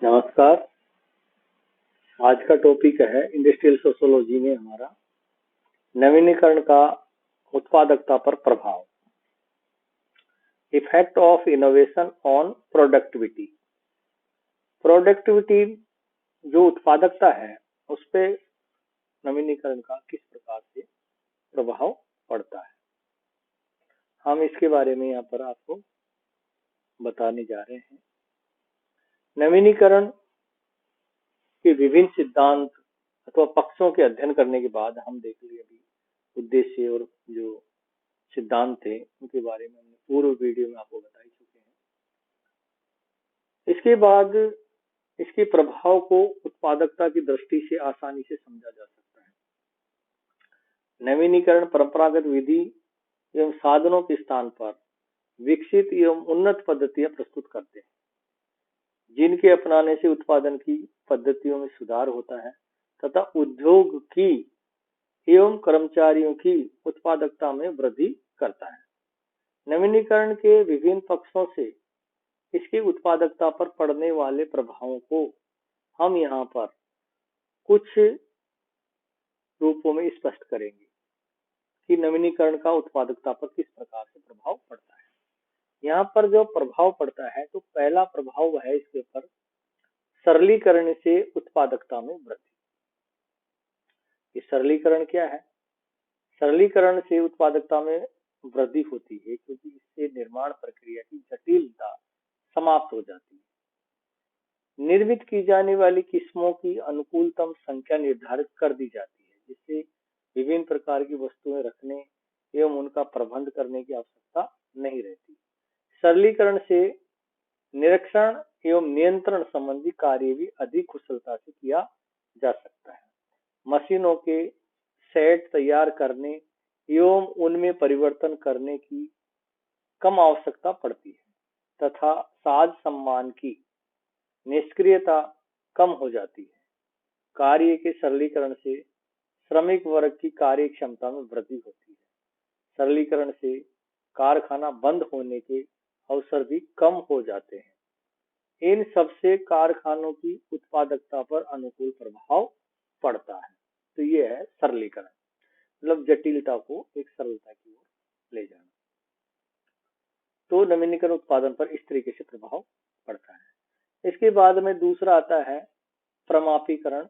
नमस्कार। आज का टॉपिक है इंडस्ट्रियल सोशियोलॉजी में हमारा नवीनीकरण का उत्पादकता पर प्रभाव। Effect of innovation on productivity. Productivity जो उत्पादकता है उस पे नवीनीकरण का किस प्रकार से प्रभाव पड़ता है, हम इसके बारे में यहाँ पर आपको बताने जा रहे हैं। नवीनीकरण के विभिन्न सिद्धांत अथवा पक्षों के अध्ययन करने के बाद हम देख लिए अभी उद्देश्य और जो सिद्धांत थे उनके बारे में हमने पूर्व वीडियो में आपको बता ही चुके हैं। इसके बाद इसके प्रभाव को उत्पादकता की दृष्टि से आसानी से समझा जा सकता है। नवीनीकरण परंपरागत विधि एवं साधनों के स्थान पर विकसित एवं उन्नत पद्धतियां प्रस्तुत करते हैं, जिनके अपनाने से उत्पादन की पद्धतियों में सुधार होता है तथा उद्योग की एवं कर्मचारियों की उत्पादकता में वृद्धि करता है। नवीनीकरण के विभिन्न पक्षों से इसकी उत्पादकता पर पड़ने वाले प्रभावों को हम यहाँ पर कुछ रूपों में स्पष्ट करेंगे कि नवीनीकरण का उत्पादकता पर किस प्रकार से प्रभाव पड़ता है। यहाँ पर जो प्रभाव पड़ता है तो पहला प्रभाव है इसके ऊपर सरलीकरण से उत्पादकता में वृद्धि। ये सरलीकरण क्या है? सरलीकरण से उत्पादकता में वृद्धि होती है क्योंकि इससे निर्माण प्रक्रिया की जटिलता समाप्त हो जाती है। निर्मित की जाने वाली किस्मों की अनुकूलतम संख्या निर्धारित कर दी जाती है, जिससे विभिन्न प्रकार की वस्तुएं रखने एवं उनका प्रबंध करने की आवश्यकता नहीं रहती। सरलीकरण से निरीक्षण एवं नियंत्रण संबंधी कार्य भी अधिक कुशलता से किया जा सकता है। मशीनों के सेट तैयार करने एवं उनमें परिवर्तन करने की कम आवश्यकता पड़ती है तथा साज सम्मान की निष्क्रियता कम हो जाती है। कार्य के सरलीकरण से श्रमिक वर्ग की कार्य क्षमता में वृद्धि होती है। सरलीकरण से कारखाना बंद होने के अवसर भी कम हो जाते हैं। इन सबसे कारखानों की उत्पादकता पर अनुकूल प्रभाव पड़ता है। तो ये है सरलीकरण, मतलब जटिलता को एक सरलता की ओर ले जाना। तो नवीनीकरण उत्पादन पर इस तरीके से प्रभाव पड़ता है। इसके बाद में दूसरा आता है प्रमापीकरण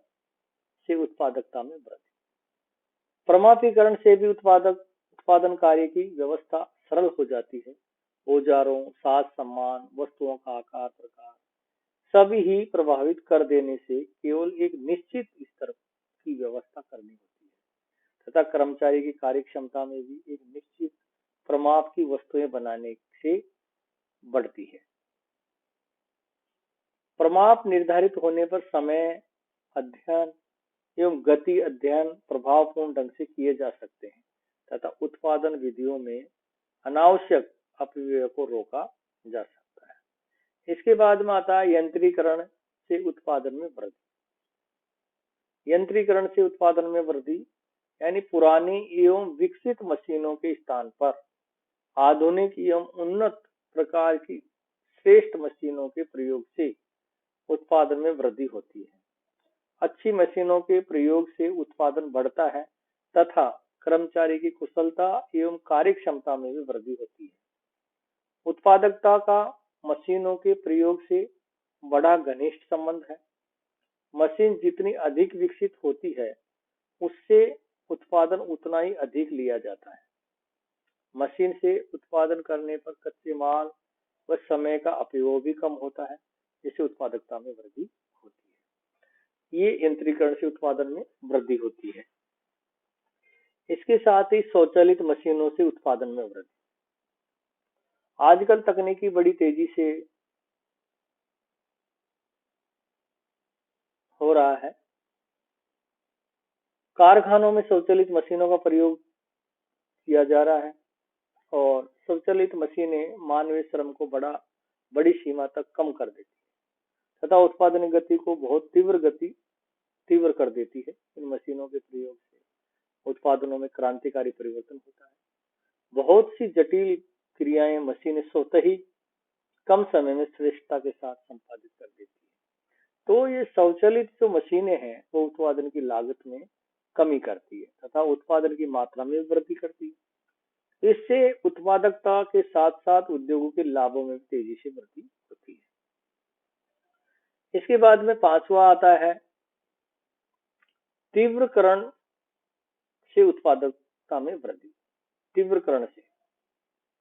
से उत्पादकता में वृद्धि। प्रमापीकरण से भी उत्पादन कार्य की व्यवस्था सरल हो जाती है। औजारों, साज सम्मान, वस्तुओं का आकार प्रकार सभी ही प्रभावित कर देने से केवल एक निश्चित स्तर की व्यवस्था करनी होती है तथा कर्मचारी की कार्य क्षमता में भी एक निश्चित प्रमाप की वस्तुएं बनाने से बढ़ती है। प्रमाप निर्धारित होने पर समय अध्ययन एवं गति अध्ययन प्रभावपूर्ण ढंग से किए जा सकते हैं तथा उत्पादन विधियों में अनावश्यक अपव्यय को रोका जा सकता है। इसके बाद में आता है यंत्रीकरण से उत्पादन में वृद्धि। यंत्रीकरण से उत्पादन में वृद्धि यानी पुरानी एवं विकसित मशीनों के स्थान पर आधुनिक एवं उन्नत प्रकार की श्रेष्ठ मशीनों के प्रयोग से उत्पादन में वृद्धि होती है। अच्छी मशीनों के प्रयोग से उत्पादन बढ़ता है तथा कर्मचारी की कुशलता एवं कार्य क्षमता में भी वृद्धि होती है। उत्पादकता का मशीनों के प्रयोग से बड़ा घनिष्ठ संबंध है। मशीन जितनी अधिक विकसित होती है उससे उत्पादन उतना ही अधिक लिया जाता है। मशीन से उत्पादन करने पर कच्चे माल व समय का अपव्यय भी कम होता है, जिससे उत्पादकता में वृद्धि होती है। ये यंत्रीकरण से उत्पादन में वृद्धि होती है। इसके साथ ही स्वचालित मशीनों से उत्पादन में वृद्धि। आजकल तकनीकी बड़ी तेजी से हो रहा है। कारखानों में स्वचालित मशीनों का प्रयोग किया जा रहा है और स्वचालित मशीनें मानवीय श्रम को बड़ी सीमा तक कम कर देती है तथा उत्पादन गति को बहुत तीव्र कर देती है। इन मशीनों के प्रयोग से उत्पादनों में क्रांतिकारी परिवर्तन होता है। बहुत सी जटिल क्रियाएं मशीनें स्वतः ही कम समय में श्रेष्ठता के साथ संपादित कर देती है। तो ये स्वचालित जो मशीनें हैं वो उत्पादन की लागत में कमी करती है तथा उत्पादन की मात्रा में वृद्धि करती है। इससे उत्पादकता के साथ साथ उद्योगों के लाभों में भी तेजी से वृद्धि होती है। इसके बाद में पांचवा आता है तीव्रकरण से उत्पादकता में वृद्धि। तीव्रकरण से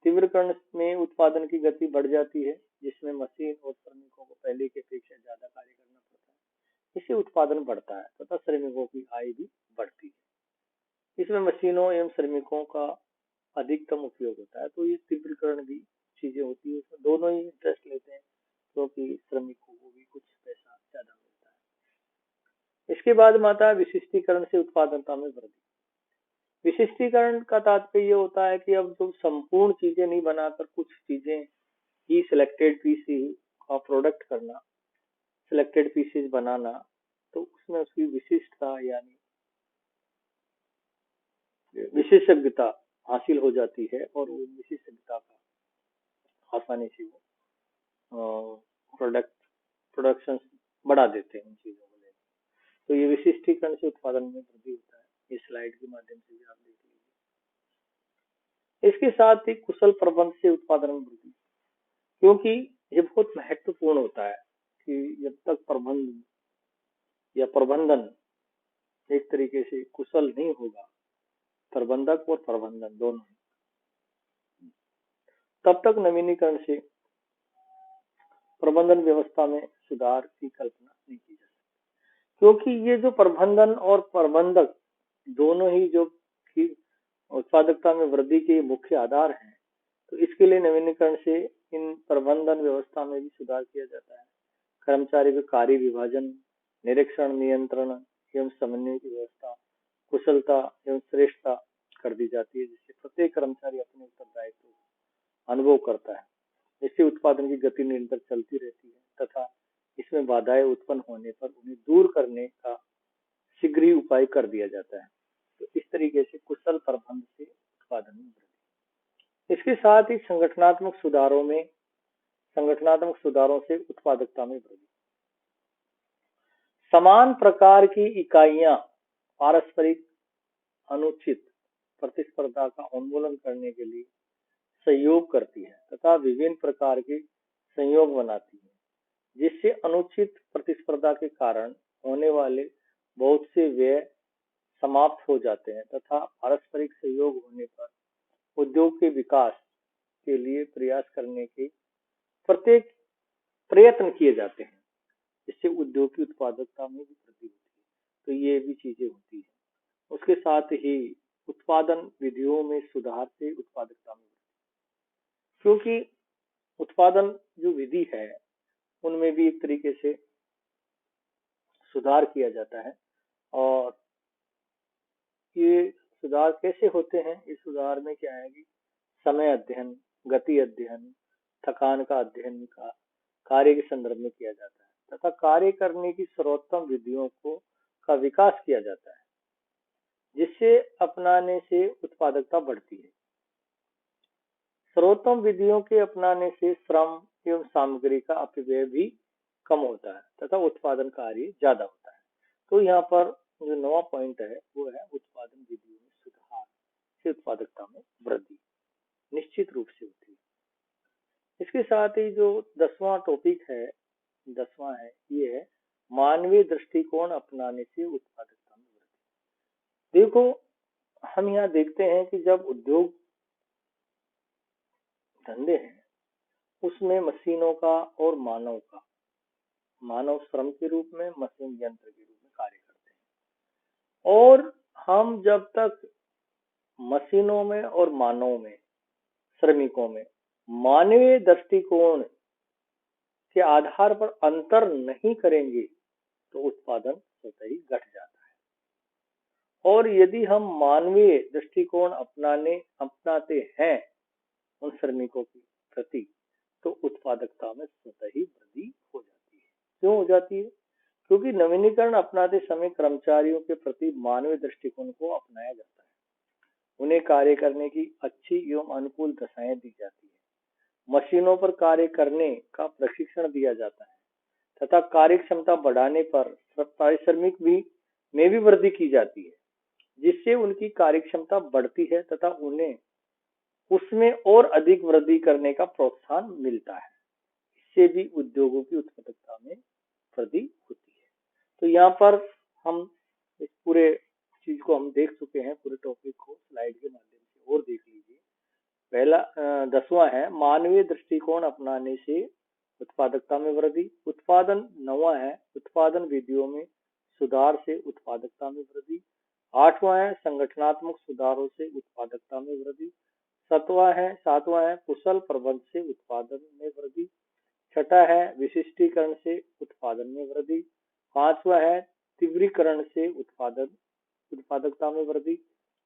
तीव्रकरण में उत्पादन की गति बढ़ जाती है, जिसमें मशीन और श्रमिकों को पहले की अपेक्षा ज्यादा कार्य करना पड़ता है। इससे उत्पादन बढ़ता है तथा श्रमिकों की आय भी बढ़ती है। इसमें मशीनों एवं श्रमिकों का अधिकतम उपयोग होता है। तो ये तीव्रकरण की चीजें होती है, उसमें दोनों ही इंटरेस्ट लेते हैं क्योंकि श्रमिकों को भी कुछ पैसा ज्यादा मिलता है। इसके बाद में आता है विशिष्टीकरण से उत्पादकता में वृद्धि। विशिष्टीकरण का तात्पर्य ये होता है कि अब जो संपूर्ण चीजें नहीं बनाकर कुछ चीजें ही सिलेक्टेड पीस का प्रोडक्ट करना, सिलेक्टेड पीसेस बनाना, तो उसमें उसकी विशिष्टता यानी विशेषज्ञता हासिल हो जाती है और वो विशेषज्ञता का आसानी से वो प्रोडक्शन बढ़ा देते हैं उन चीजों को लेकर। तो ये विशिष्टीकरण से उत्पादन में वृद्धि होता है। इस स्लाइड के माध्यम से भी आप देख लीजिए। इसके साथ ही कुशल प्रबंध से उत्पादन में वृद्धि, क्योंकि ये बहुत महत्वपूर्ण होता है कि जब तक प्रबंध या प्रबंधन एक तरीके से कुशल नहीं होगा, प्रबंधक और प्रबंधन दोनों, तब तक नवीनीकरण से प्रबंधन व्यवस्था में सुधार की कल्पना नहीं की जा सकती। क्योंकि ये जो प्रबंधन और प्रबंधक दोनों ही जो की उत्पादकता में वृद्धि के मुख्य आधार हैं, तो इसके लिए नवीनीकरण से इन प्रबंधन व्यवस्था में भी सुधार किया जाता है। कर्मचारी के कार्य विभाजन, निरीक्षण, नियंत्रण एवं समन्वय की व्यवस्था, कुशलता एवं श्रेष्ठता कर दी जाती है, जिससे प्रत्येक कर्मचारी अपने उत्तरदायित्व अनुभव करता है। इससे उत्पादन की गति निरंतर चलती रहती है तथा इसमें बाधाएं उत्पन्न होने पर उन्हें दूर करने का शीघ्र ही उपाय कर दिया जाता है। तो इस तरीके से कुशल प्रबंध से उत्पादन में वृद्धि। इसके साथ ही संगठनात्मक सुधारों से उत्पादकता में वृद्धि। समान प्रकार की इकाइयां पारस्परिक अनुचित प्रतिस्पर्धा का उन्मूलन करने के लिए सहयोग करती है तथा विभिन्न प्रकार के संयोग बनाती है, जिससे अनुचित प्रतिस्पर्धा के कारण होने वाले बहुत से व्यय समाप्त हो जाते हैं तथा पारस्परिक सहयोग होने पर उद्योग के विकास के लिए प्रयास करने के प्रत्येक प्रयत्न किए जाते हैं, जिससे उद्योग की उत्पादकता में भी वृद्धि होती है। तो ये भी चीजें होती है। उसके साथ ही उत्पादन विधियों में सुधार से उत्पादकता में वृद्धि, क्योंकि उत्पादन जो विधि है उनमें भी एक तरीके से सुधार किया जाता है। और ये सुधार कैसे होते हैं? इस सुधार में क्या है कि समय अध्ययन, गति अध्ययन, थकान का अध्ययन का कार्य के संदर्भ में किया जाता है तथा कार्य करने की सर्वोत्तम विधियों का विकास किया जाता है, जिससे अपनाने से उत्पादकता बढ़ती है। सर्वोत्तम विधियों के अपनाने से श्रम एवं सामग्री का अपव्यय भी कम होता है तथा उत्पादन कार्य ज्यादा होता है। तो यहाँ पर जो नवा पॉइंट है वो है उत्पादन विधियों में सुधार से उत्पादकता में वृद्धि निश्चित रूप से होती है। इसके साथ ही जो 10वां टॉपिक है, 10वां है, ये है मानवीय दृष्टिकोण अपनाने से उत्पादकता में वृद्धि। देखो, हम यहाँ देखते हैं कि जब उद्योग धंधे हैं उसमें मशीनों का और मानव श्रम के रूप में, मशीन यंत्र के रूप में कार्य करते हैं। और हम जब तक मशीनों में और मानव में, श्रमिकों में मानवीय दृष्टिकोण के आधार पर अंतर नहीं करेंगे तो उत्पादन स्वतः ही घट जाता है। और यदि हम मानवीय दृष्टिकोण अपनाते हैं उन श्रमिकों के प्रति, तो उत्पादकता में स्वतः ही वृद्धि हो जाती है। क्यों हो जाती है? क्योंकि नवीनीकरण अपनाते समय कर्मचारियों के प्रति मानवीय दृष्टिकोण को अपनाया जाता है। उन्हें कार्य करने की अच्छी एवं अनुकूल दशाएं दी जाती है। मशीनों पर कार्य करने का प्रशिक्षण दिया जाता है तथा कार्य क्षमता बढ़ाने पर पारिश्रमिक भी में भी वृद्धि की जाती है, जिससे उनकी कार्य क्षमता बढ़ती है तथा उन्हें उसमें और अधिक वृद्धि करने का प्रोत्साहन मिलता है। इससे भी उद्योगों की उत्पादकता में वृद्धि होती है। तो यहाँ पर हम इस पूरे चीज को हम देख चुके हैं, पूरे टॉपिक को स्लाइड के माध्यम से और देख लीजिए। पहला 10वां है मानवीय दृष्टिकोण अपनाने से उत्पादकता में वृद्धि। उत्पादन 9वां है उत्पादन विधियों में सुधार से उत्पादकता में वृद्धि। 8वां है संगठनात्मक सुधारों से उत्पादकता में वृद्धि। 7वां है कुशल प्रबंध से उत्पादन में वृद्धि। 6ठा है विशिष्टीकरण से उत्पादन में वृद्धि। 5वां है तीव्रीकरण से उत्पादकता में वृद्धि।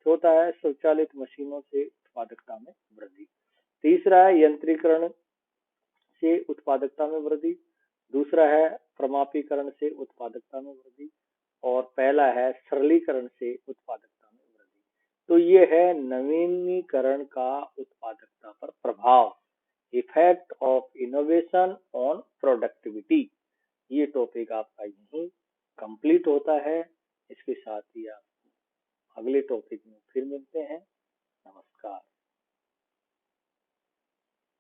चौथा है स्वचालित मशीनों से उत्पादकता में वृद्धि। तीसरा है यंत्रीकरण से उत्पादकता में वृद्धि। दूसरा है प्रमापीकरण से उत्पादकता में वृद्धि। और पहला है सरलीकरण से उत्पादकता में वृद्धि। तो ये है नवीनीकरण का उत्पादकता पर प्रभाव, effect of innovation on productivity. ये टॉपिक आपका यहीं कंप्लीट होता है। इसके साथ ही आप अगले टॉपिक